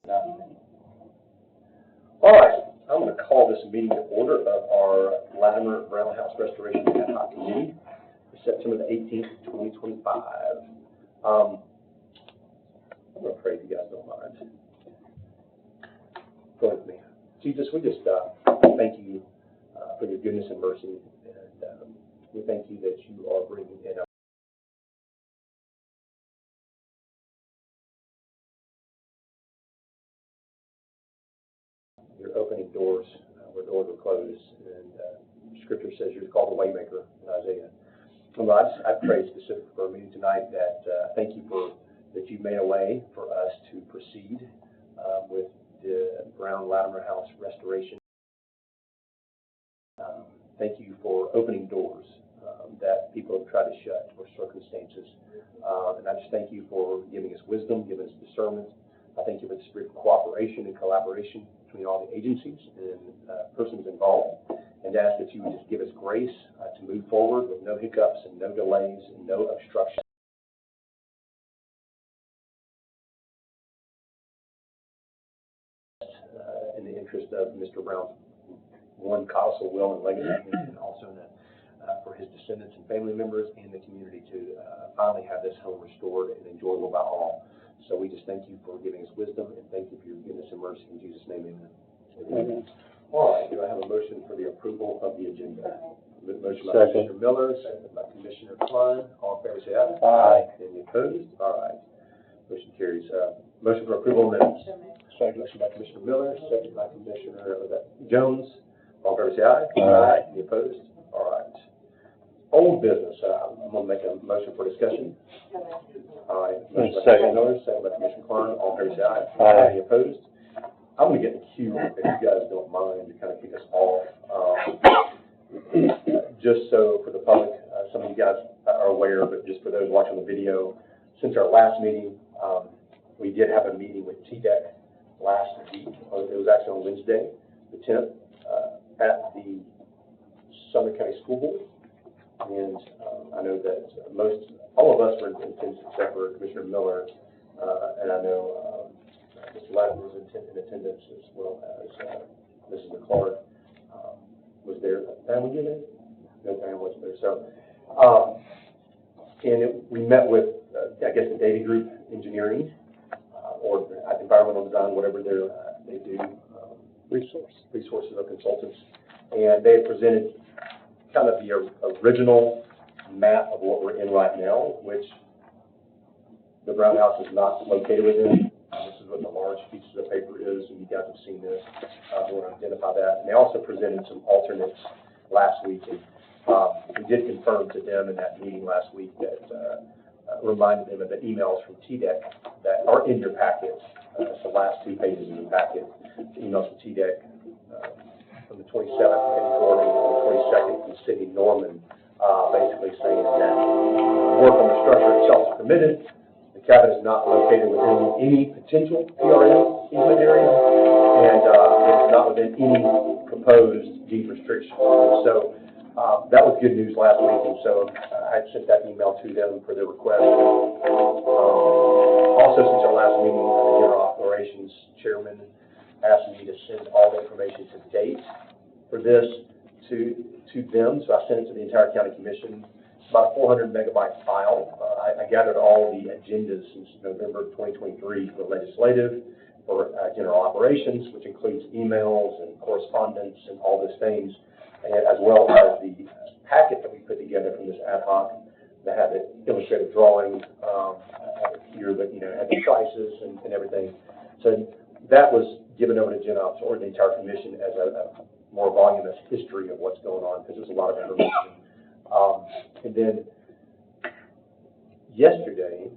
All right, I'm going to call this meeting to order of our Latimer Brown House Restoration Ad Hoc Committee for September the 18th, 2025. I'm going to pray if you guys don't mind. Go with me. Jesus, we just thank you for your goodness and mercy, and we thank you that you are bringing in you're opening doors where doors were closed, and Scripture says you're called the Waymaker in Isaiah. Well, I pray specifically for a meeting tonight that thank you for that you made a way for us to proceed with the Brown Latimer House restoration. Thank you for opening doors that people have tried to shut for circumstances. And I just thank you for giving us wisdom, giving us discernment. I thank you for the spirit of cooperation and collaboration between all the agencies and persons involved, and ask that you would just give us grace to move forward with no hiccups and no delays and no obstructions. In the interest of Mr. Brown's one codicil will and legacy, and also for his descendants and family members and the community to finally have this home restored and enjoyable by all. So we just thank you for giving us wisdom, and thank you for your goodness and mercy. In Jesus' name, amen. Amen. All right, do I have a motion for the approval of the agenda? Motion by Commissioner Miller, seconded by Commissioner Klein. All in favor, say aye. Aye. Any opposed? All right. Motion carries. Motion for approval of minutes. Second. Motion by Commissioner Miller, seconded by Commissioner Jones. All in favor, say aye. Aye. Any opposed? All right. Old business. I'm going to make a motion for discussion. All right. Motion by Commissioner Miller, seconded by Commissioner Klein. All in favor, say aye. Aye. Any opposed? I'm going to get in the queue if you guys don't mind to kind of kick us off. Just so for the public, some of you guys are aware, but just for those watching the video, since our last meeting, we did have a meeting with TDEC last week. It was actually on Wednesday, the 10th, at the Sumner County School Board. And I know that all of us were in attendance except for Commissioner Miller, and I know Mr. Latimer was in attendance as well as Mrs. McClard was there. Family you there? No family wasn't there. So, we met with, I guess, the Data Group Engineering or environmental design, whatever they do, resources or consultants, and they presented kind of the original map of what we're in right now, which the Brown House is not located within. This is what the large pieces of paper is, and you guys have seen this. We want to identify that. And they also presented some alternates last week. And we did confirm to them in that meeting last week that reminded them of the emails from TDEC that are in your packet. It's the last 2 pages in the packet. The emails from TDEC from the 27th from Eddie Gordon and the 22nd from Sidney Norman, basically saying that work on the structure itself is permitted. The cabin is not located within any potential PRM easement area, and it's not within any proposed deed restriction. And so that was good news last week, and so I sent that email to them for their request. Also, since our last meeting, the General Operations Chairman asked me to send all the information to date for this to them, so I sent it to the entire County Commission. It's about a 400 megabyte file. I gathered all the agendas since November 2023 for legislative, for general operations, which includes emails and correspondence and all those things, and as well as the packet that we put together from this ad hoc that had the illustrative drawings. I have it here, but had the prices and everything. So that was given over to Gen Ops or the entire commission as a more voluminous history of what's going on, because there's a lot of information. And then yesterday,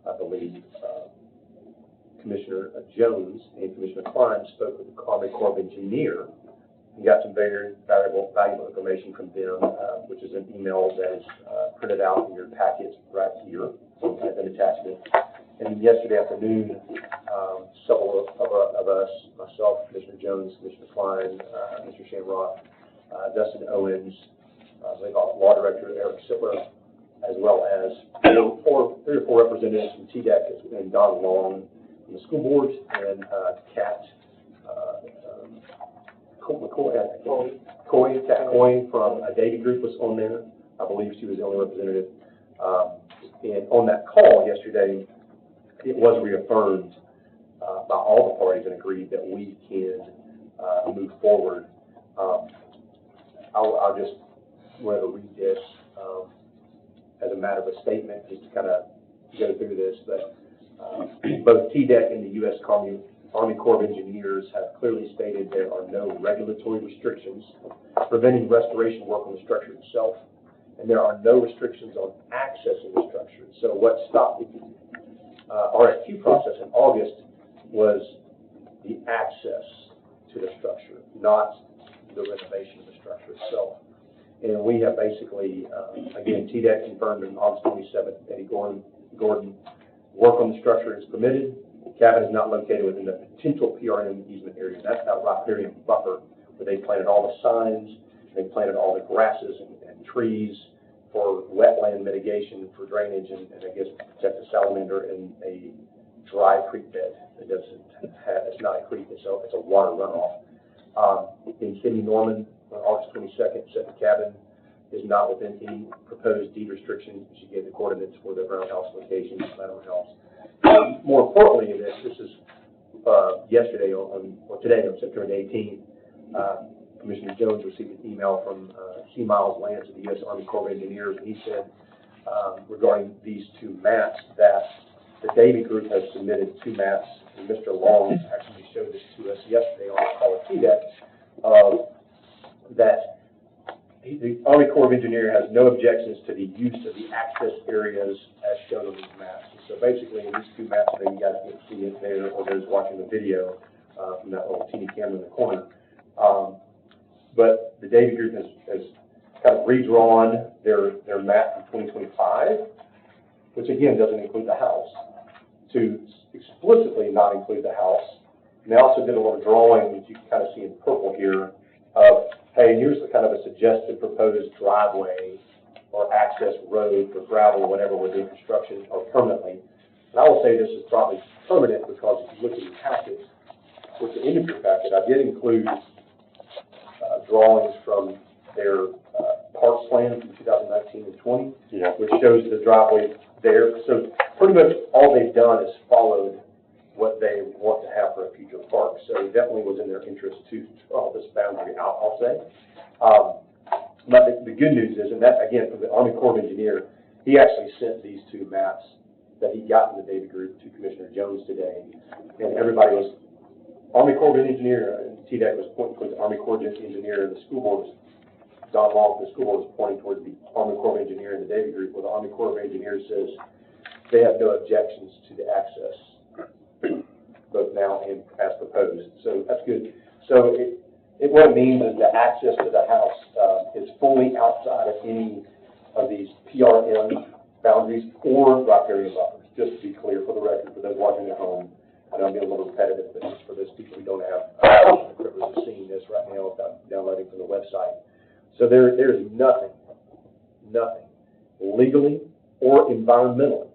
I believe, Commissioner Jones and Commissioner Klein spoke with the Army Corps of Engineer and got some very valuable information from them, which is an email that is printed out in your packets right here as an attachment. And yesterday afternoon, several of us, myself, Commissioner Jones, Commissioner Klein, Mr. Shamrock, Dustin Owens, Law Director Eric Sipler, as well as 3 or 4 representatives from TDEC and Don Long from the school board, and Kat Coy from a data group was on there. I believe she was the only representative. And on that call yesterday, it was reaffirmed by all the parties and agreed that we can move forward. I'll just want to read this as a matter of a statement, just to kind of go through this. But both TDEC and the U.S. Army Corps of Engineers have clearly stated there are no regulatory restrictions preventing restoration work on the structure itself, and there are no restrictions on accessing the structure. So what stopped the RFQ process in August was the access to the structure, not the renovation of the structure itself. And we have basically, again, TDEC confirmed on August 27th, Eddie Gordon, work on the structure is permitted. The cabin is not located within the potential PRM easement area. That's that riparian buffer where they planted all the signs, they planted all the grasses and trees for wetland mitigation, for drainage, and I guess protect the salamander in a dry creek bed. It doesn't have, it's not a creek, it's a water runoff. In Cindy Norman, on August 22nd, said the cabin is not within any proposed deed restrictions. She gave the coordinates for the ground house location, Latimer house. More importantly, this is yesterday or today on September 18th, Commissioner Jones received an email from C. Miles Lance of the U.S. Army Corps of Engineers, and he said regarding these two maps that the Davy Group has submitted two maps, and Mr. Long actually showed this to us yesterday on the call of TDEC, that the Army Corps of Engineers has no objections to the use of the access areas as shown on these maps. And so basically, in these two maps, maybe you guys can't see it there, or those watching the video from that little teeny camera in the corner. But the Davy Group has kind of redrawn their map from 2025, which again doesn't include the house, to explicitly not include the house. And they also did a little drawing that you can kind of see in purple here of, hey, here's the kind of a suggested proposed driveway or access road for gravel or whatever we're doing construction or permanently. And I will say this is probably permanent because if you look at your packet, with the industry packet, I did include drawings from their park plan from 2019 and 20, which shows the driveway there. So pretty much all they've done is followed what they want to have for a future park. So it definitely was in their interest to draw this boundary out, I'll say. But the good news is, and that again from the Army Corps of Engineers, he actually sent these two maps that he got from the Davy Group to Commissioner Jones today, and everybody was Army Corps of Engineers, and TDEC was pointing towards the Army Corps of Engineers, and the school board was, Don Long, the school board was pointing towards the Army Corps of Engineers and the Davy Group, where the Army Corps of Engineers says they have no objections to the access, both now and as proposed. So that's good. So what it means is the access to the house is fully outside of any of these PRM boundaries or riparian buffers, just to be clear for the record, for those watching at home. I know I'm getting a little repetitive, but just for those people who don't have the privilege of seeing this right now without downloading from the website. So there is nothing legally or environmentally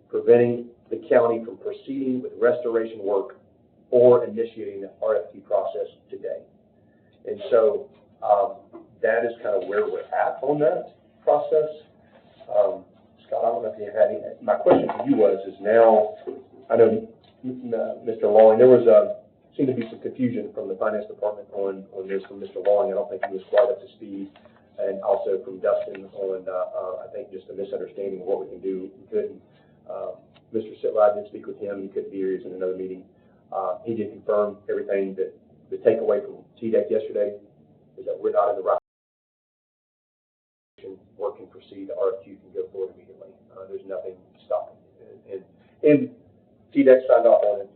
preventing the county from proceeding with restoration work or initiating the RFQ process today. And so that is kind of where we're at on that process. Scott, I don't know if you had any. My question to you is now, I know Mr. Long, there was seemed to be some confusion from the finance department on this from Mr. Long. I don't think he was quite up to speed, and also from Dustin on I think just a misunderstanding of what we can do. We couldn't. Mr. Sitler, I did speak with him. He couldn't be here. He's in another meeting. He did confirm everything that the takeaway from TDEC yesterday is that we're not in the right position. Work can proceed. The RFQ can go forward immediately. There's nothing stopping it. And TDEC signed off on it.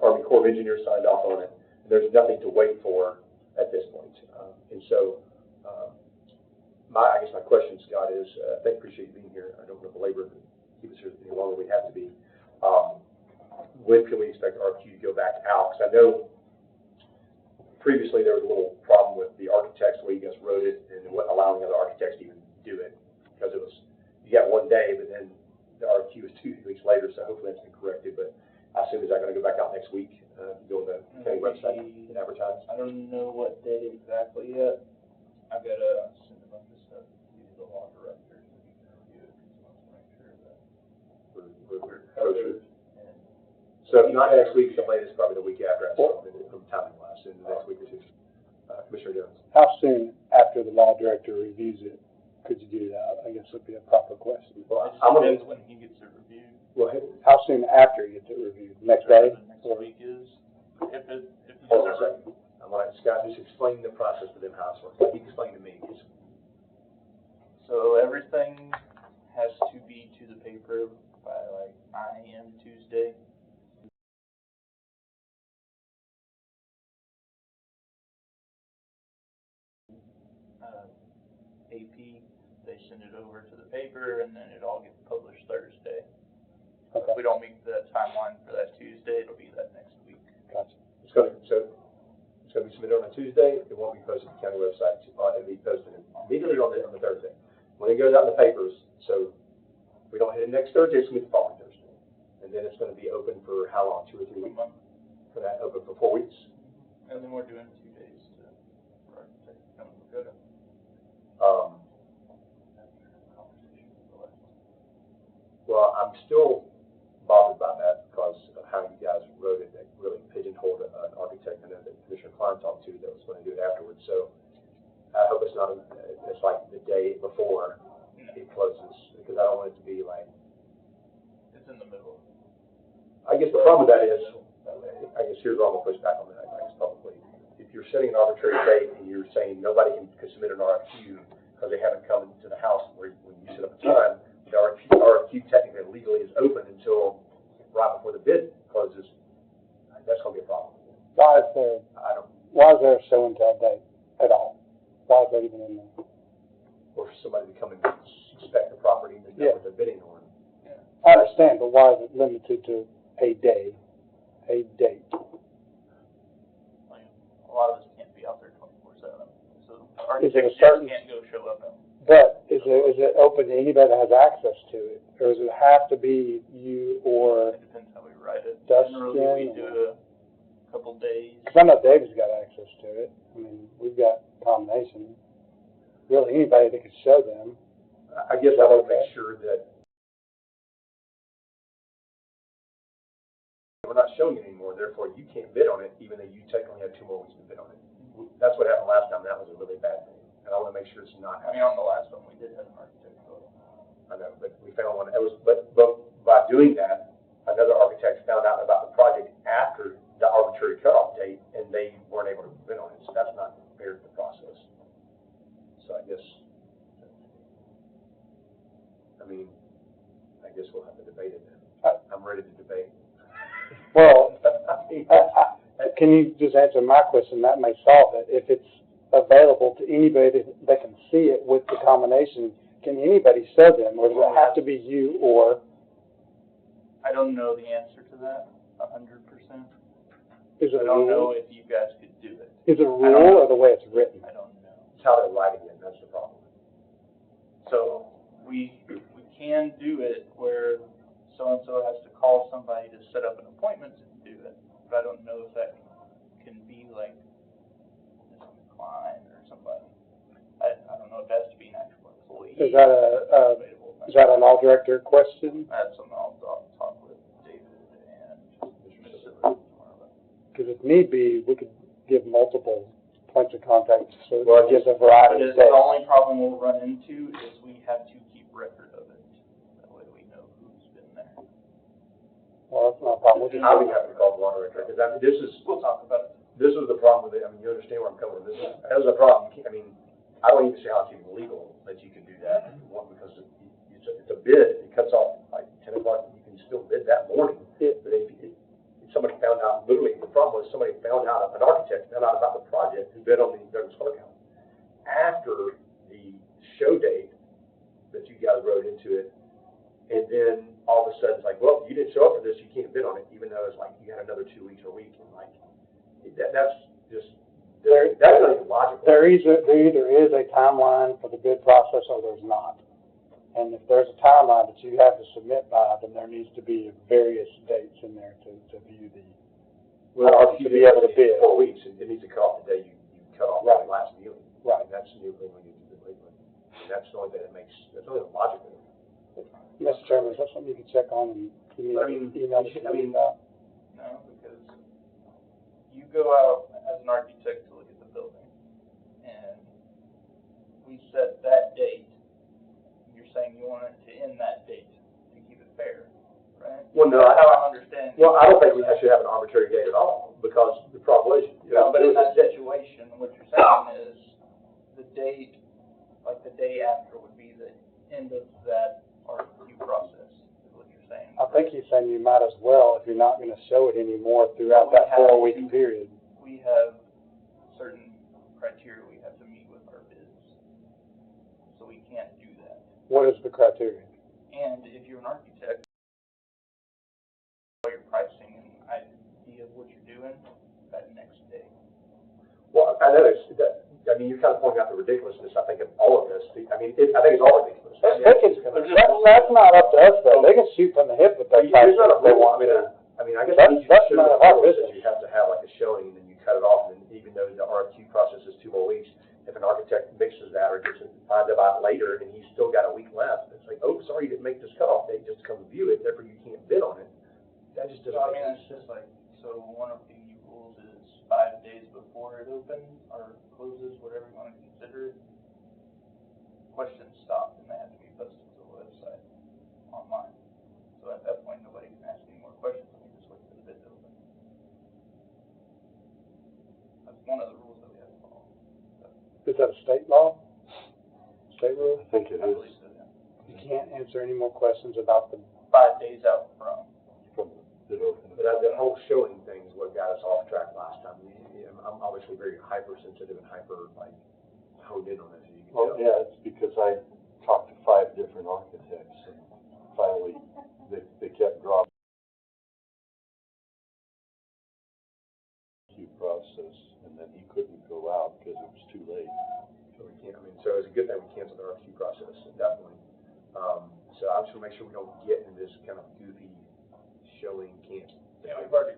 Army Corps of Engineers signed off on it. There's nothing to wait for at this point. And so, I guess my question, Scott, is I appreciate you being here. I don't want to belabor it. Keep us here any longer than we have to be. When can we expect RFQ to go back out? Because I know previously there was a little problem with the architects, the way you guys wrote it, and what allowing other architects to even do it. Because it was, you got one day, but then the RFQ was 2 weeks later, so hopefully that's been corrected. But I assume, is that gonna go back out next week, go on the county website and advertise? I don't know what day exactly yet. I've got to send a bunch of stuff to the law director so he can review it, because he wants to make sure that we're covered. So if not next week, the latest, probably the week after, from timing wise, in the next week or two. Commissioner Jones. How soon after the law director reviews it could you get it out? I guess would be a proper question. Well, It depends when he gets it reviewed. Well, How soon after you get it reviewed? Next day? The next week is, if he hold on a does it. second. I want Scott just explain the process for them, how it's working. Like he explained to me. So everything has to be to the paper by like 9 a.m. Tuesday. AP, they send it over to the paper, and then it all gets published Thursday. Okay. If we don't meet the timeline for that Tuesday, it'll be that next week. Gotcha. It's gonna be submitted on a Tuesday. It won't be posted to the county website. It'll be posted immediately on the Thursday. When it goes out in the papers, so we don't hit it next Thursday, it's gonna be the following Thursday. And then it's gonna be open for how long? 2 or 3 weeks? For that, open for 4 weeks? And then we're doing 2 days for architect to come and go to. Well, I'm still bothered by that because of how you guys wrote it. That really pigeonholed an architect. I know that Commissioner Klein talked to that was going to do it afterwards. So I hope it's not, it's like the day before it closes, because I don't want it to be like. It's in the middle. I guess the problem with that is, I guess here's where I'm going to push back on that, I guess publicly. If you're setting an arbitrary date and you're saying nobody can submit an RFQ because they haven't come to the house when you set up a time, the RFQ technically legally is open until right before the bid closes, that's going to be a problem. Why is there a show and tell date at all? Why is that even in there? Or for somebody to come and inspect the property and know what they're bidding on. Yeah. I understand, but why is it limited to a day, a date? Like, a lot of us can't be out there 24/7, so Is it a architects certain- can't go show up. But is it open to anybody that has access to it? Or does it have to be you or, It depends how we write it. Dustin, Generally, we do a couple days. because I know David's got access to it. I mean, we've got combination. Really, anybody that could show them. I guess I want to make sure that we're not showing it anymore, therefore you can't bid on it, even though you technically have 2 more weeks to bid on it. That's what happened last time. That was a really bad thing. And I want to make sure it's not I mean, happening. on the last one, we did have an architect photo. I know, but we found one, but by doing that, another architect found out about the project after the arbitrary cutoff date, and they weren't able to bid on it, so that's not fair to the process. So I guess we'll have to debate it then. I'm ready to debate. Well, can you just answer my question? That may solve it. If it's available to anybody that can see it with the combination, can anybody show them, or does it have to be you or? I don't know the answer to that 100%. Is it I don't know if you guys could do it. Is it a rule or the way it's written? I don't know. It's how they're writing it, that's the problem. So we can do it where so-and-so has to call somebody to set up an appointment to do it, but I don't know if that can be like Mr. Klein or somebody. I don't know if that's to be an actual employee. Is that a law director question? That's something I'll talk with David and Mr. tomorrow. Because if need be, we could give multiple points of contact, so Well, it gives a variety of The days. only problem we'll run into is we have to keep record of it. That way we know who's been there. Well, that's not a problem. We'll just I would have to call the law director, because I mean, We'll talk about it. this is the problem with it. I mean, you understand where I'm coming from. That is a problem. I mean, I don't even see how it's even legal that you can do that. One, because it's a bid. It cuts off like 10 o'clock. You can still bid that morning. But if somebody found out, literally, the problem was somebody found out, an architect found out about the project who bid on the Douglas Courthouse after the show date that you guys wrote into it, and then all of a sudden it's like, well, you didn't show up for this, you can't bid on it, even though it's like you had another 2 weeks or a week, and like that's just that's not even logical. there either is a timeline for the bid process or there's not. And if there's a timeline that you have to submit by, then there needs to be various dates in there to view the, Well, to be able to bid. 4 weeks, it needs to cut off the day you cut off Right. the last viewing. Right. And that's the new thing we need to do lately. And that's the only thing that makes, that's the only logical. Mr. Chairman, is that something you could check on and email it to me about? No, because you go out as an architect to look at the building, and we set that date. You're saying you want it to end that date to keep it fair, right? Well, no, That's how I understand. Well, I don't think we should have an arbitrary date at all, because the problem is, No, but in that situation, what you're saying is the date, like the day after would be the end of that RFQ process, is what you're saying. I think he's saying you might as well, if you're not gonna show it anymore throughout that 4-week period. We have certain criteria we have to meet with our bids, so we can't do that. What is the criteria? And if you're an architect, your pricing and idea of what you're doing that next day. Well, I know you're kind of pointing out the ridiculousness, I think, of all of this. I think it's all ridiculous. That's not up to us though, they can shoot from the hip with that type There's not a if they rule, want. I guess That's you none of our says business. you have to have like a showing, and then you cut it off, and then even though the RFQ process is 2 more weeks, if an architect mixes that or finds out later, and he's still got a week left, it's like, oh, sorry, you didn't make this cutoff date, just come view it, therefore you can't bid on it. That just doesn't So, make sense. it's just like, so one of the rules is 5 days before it opens or closes, whatever you want to consider it. Questions stop, and they have to be posted to the website online. So at that point, nobody can ask any more questions, and we just wait for the bid to open. That's one of the rules that we have to follow. Is that a state law? State rule? I think it I is believe so, yeah. You can't answer any more questions about the, 5 days out from. from the bid opening. But that whole showing thing is what got us off track last time. I'm obviously very hypersensitive and honed in on this. Well, yeah, it's because I talked to 5 different architects, and finally, they kept dropping the process, and then he couldn't go out because it was too late. So we can't, so it's a good thing we canceled the RFQ process at that point. So I just want to make sure we don't get into this kind of goofy showing camp. Yeah, we've already.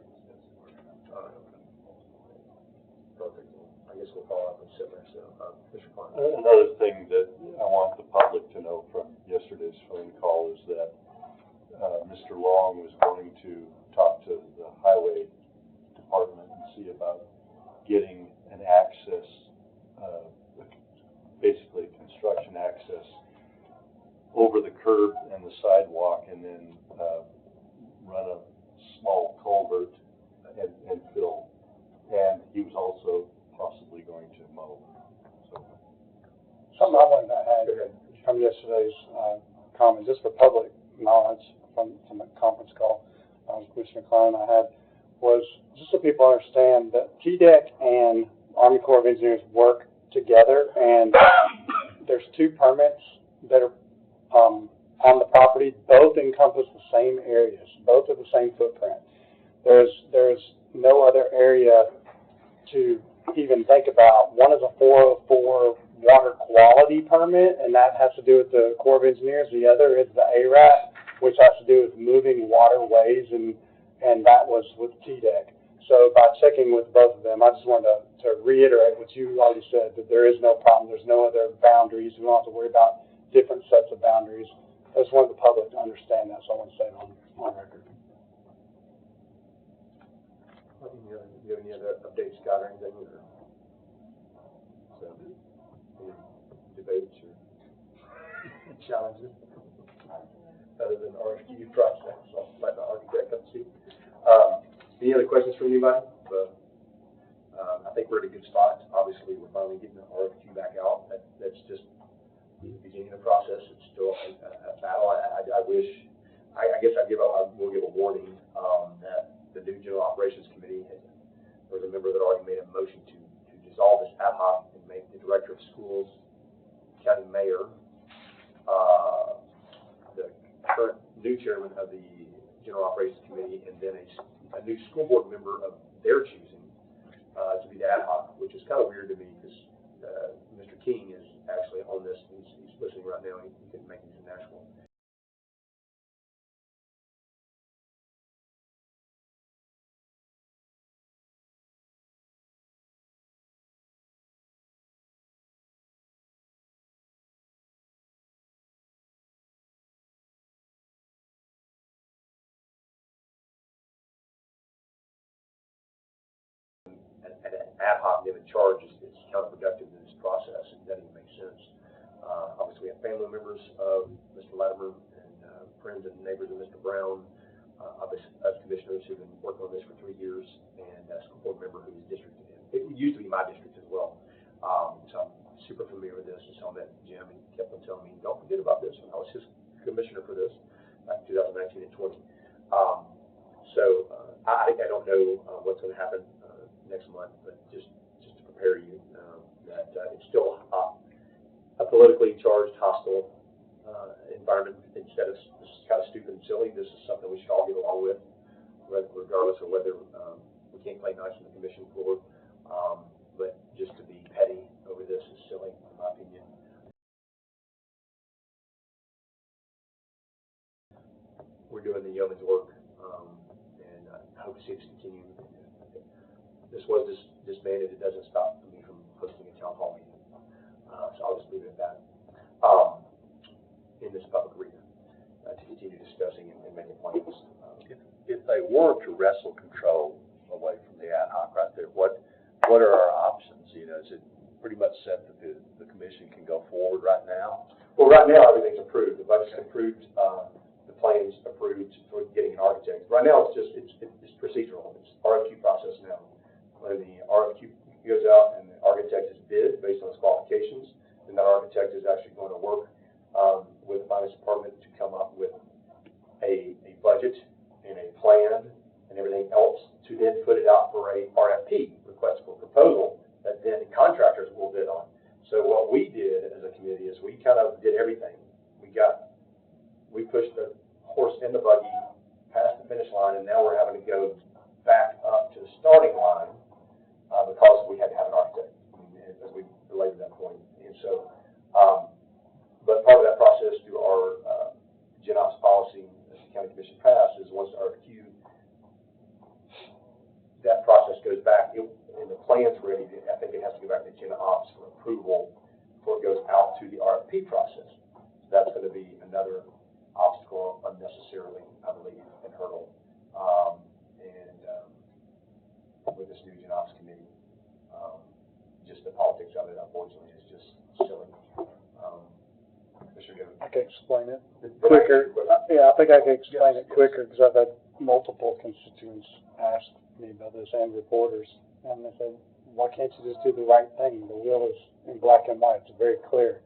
Perfect. I guess we'll follow up and sit there, so, Mr. Klein. Another thing that I want the public to know from yesterday's phone call is that Mr. Long was going to talk to the highway department and see about getting an access, basically construction access over the curb and the sidewalk, and then run a small culvert and fill. And he was also possibly going to mow. So. something I wanted to add from yesterday's, comment, just for public knowledge from a conference call, Commissioner Klein and I had, was just so people understand that TDEC and Army Corps of Engineers work together, and there's 2 permits that are, on the property. Both encompass the same areas, both are the same footprint. There's no other area to even think about. One is a 404 water quality permit, and that has to do with the Corps of Engineers. The other is the ARAT, which has to do with moving waterways, and that was with TDEC. So by checking with both of them, I just wanted to reiterate what you already said, that there is no problem. There's no other boundaries. We don't have to worry about different sets of boundaries. I just wanted the public to understand that, so I want to say it on record. Do you have any other updates, Scott, or anything? So, any debates or challenges? Other than RFQ process, I'll let the architect come see. Any other questions from anybody? I think we're at a good spot. Obviously, we're finally getting the RFQ back out. That's just the beginning of the process. It's still a battle. I wish, I guess we'll give a warning, that the new General Operations Committee, there was a member that already made a motion to dissolve this ad hoc and make the Director of Schools County Mayor, the current new chairman of the General Operations Committee, and then a new school board member of their choosing, to be the ad hoc, which is kind of weird to me because Mr. King is actually on this. He's listening right now. He couldn't make it. He's in Nashville an ad hoc given charge is counterproductive in this process, and doesn't even make sense. Obviously, we have family members of Mr. Latimer and friends and neighbors of Mr. Brown, obviously us commissioners who've been working on this for 3 years, and a school board member who is districted in. It used to be my district as well. So I'm super familiar with this, and so I met Jim and kept on telling me, don't forget about this, when I was his commissioner for this, back in 2019 and 20. I don't know what's going to happen next month, but just to prepare you that it's still a politically charged, hostile environment. Instead of this is kind of stupid and silly, this is something we should all get along with, regardless of whether we can't play nice on the commission floor. But just to be petty over this is silly, in my opinion. We're doing the yeoman's work, and I hope to see this continue. This was disbanded. It doesn't stop me from hosting a town hall meeting. So I'll just leave it at that. In this public arena, to continue discussing and making plans. If they were to wrestle control away from the ad hoc right there, what are our options? You know, is it pretty much set that the commission can go forward right now? Well, right now everything's approved. The budget's approved. The plan's approved for getting an architect. Right now it's procedural. It's RFQ process now. When the RFQ goes out and the architect is bid based on his qualifications, then that architect is actually going to work with the finance department to come up with a budget and a plan and everything else to then put it out for a RFP, request for proposal, that then contractors will bid on. So what we did as a committee is we kind of did everything. We pushed the horse in the buggy past the finish line, and now we're having to go back up to the starting line because we had to have an architect, as we related that point. And so, but part of that process through our GenOps policy that the county commission passed is once the RFQ, that process goes back, and the plan's ready, I think it has to go back to GenOps for approval before it goes out to the RFP process. So that's going to be another obstacle unnecessarily, I believe, and hurdle. With this new GenOps committee, just the politics of it, unfortunately, is just silly. I can explain it quicker. Yeah, I think I can explain it quicker because I've had multiple constituents ask me about this and reporters, and they said, "Why can't you just do the right thing? The will is in black and white; it's very clear."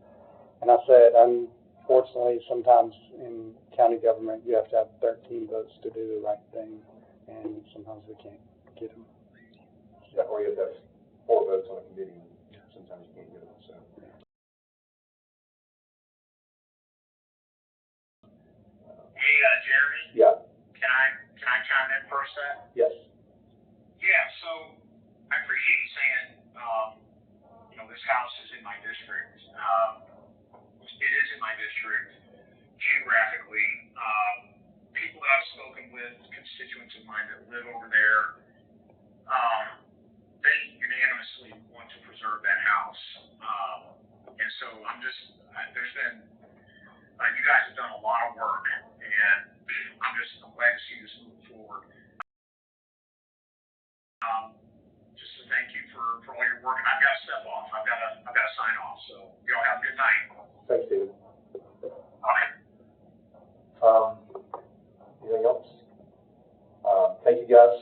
And I said, unfortunately, sometimes in county government, you have to have 13 votes to do the right thing, and sometimes we can't get them. Yeah, or you have to have 4 votes on a committee, and sometimes you can't get them. So. Hey, Jeremy? Yeah. Can I chime in for a sec? Yes. Yeah, so I appreciate you saying, this house is in my district. It is in my district geographically. People that I've spoken with, constituents of mine that live over there, they unanimously want to preserve that house. And so there's been, you guys have done a lot of work, and I'm glad to see this move forward. Just to thank you for all your work, and I've got to step off. I've got to sign off. So y'all have a good night. Thanks, David. Okay. Anything else? Thank you guys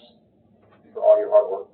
for all your hard work.